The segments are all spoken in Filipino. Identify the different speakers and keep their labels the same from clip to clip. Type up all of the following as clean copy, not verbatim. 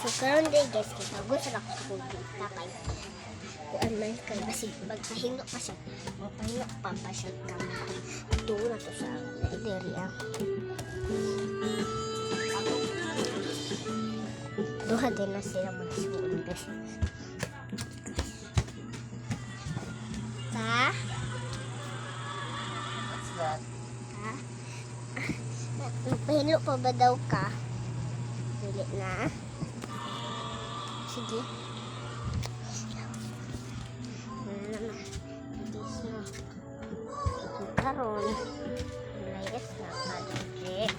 Speaker 1: So karon day guys, kita gusto lang ko takay. Kuan man kay kasi pagpahinga pa siya. Mapahinga pa siya kamo. Tuwa na to sa area. Duha din na sila mag-school guys. Ta?
Speaker 2: What's that?
Speaker 1: Ha? Pahilo pa ba daw ka? Dili na. Sige. Wala na. This na. Karon. Layas na ka, Jose.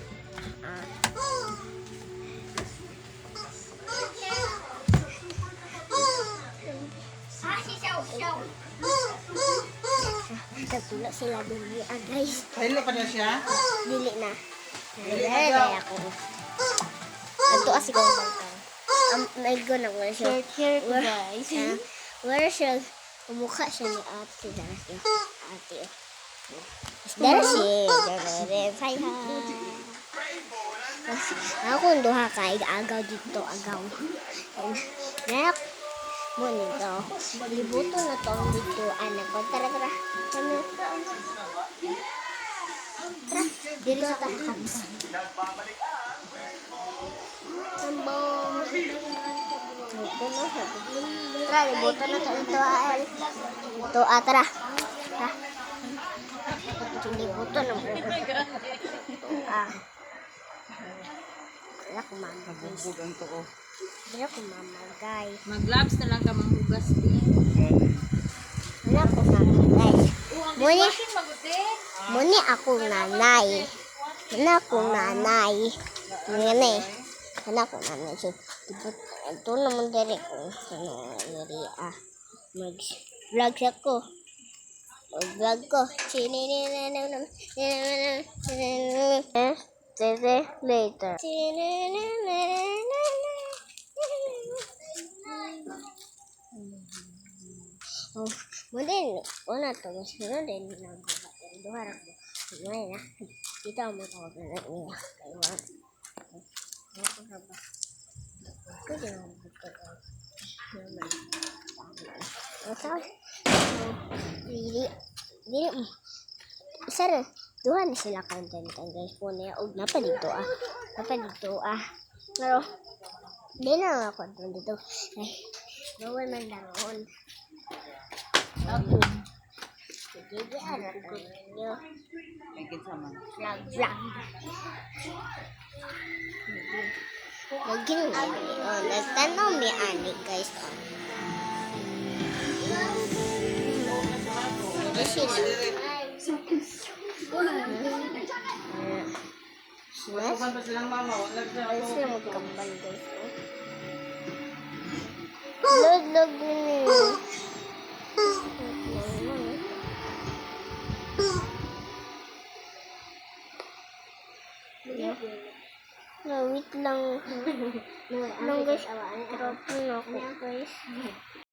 Speaker 1: Nagtulak sila dili guys.
Speaker 2: Pahilo pa niya siya?
Speaker 1: Dili na.
Speaker 2: Dili na
Speaker 1: Dili
Speaker 2: daw.
Speaker 1: ako. Ato kasi kong bangka. May go na wala siya.
Speaker 3: Here guys.
Speaker 1: Wala siya. Umukha siya ni ate. Dara siya. Ate. Dara siya. Say hi. Ako duha ka. Agaw dito. Agaw. Nak. Mo nito. Libuto na to dito. Anak ko. Tara. Tara. Dito sa tahakan. Sambong. Tara, libuto na to ito. Ito, tara. Ha? Libuto na mo. Wala ko mamagay.
Speaker 2: Bugang to oh.
Speaker 1: Wala ko mamagay.
Speaker 3: Mag-gloves na lang ka manghugas.
Speaker 1: Wala ko mamagay. Muni,
Speaker 3: Maguti.
Speaker 1: muni akong nanay. Wala akong nanay. Ngayon eh. Wala akong nanay. So, ito naman dali ko. Ano, dali mag-vlog siya ko. Mag-vlog ko. Later. Oh, muli, una to, mas meron din nagawa. Duharap mo. Ngayon na, kita mo tawag na niya. Kaya, ako na ba? Ako din ang bukod. Naman. Ikaw? Dili mo. Sir, duha na sila contentan guys po na og napadito Pero, di na ako dito. Ay, bawal man daron.
Speaker 3: Ako.
Speaker 1: Sige, ano ninyo?
Speaker 2: May kinsaman.
Speaker 1: Vlog. Lagi na oh, nagtanaw mi ani guys. Hindi sila.
Speaker 2: Kuban pa silang mama. Wala
Speaker 1: Ay
Speaker 2: siya.
Speaker 1: sila magkambal guys. Log ninyo. Wait lang. Lang guys. Drop na ako guys.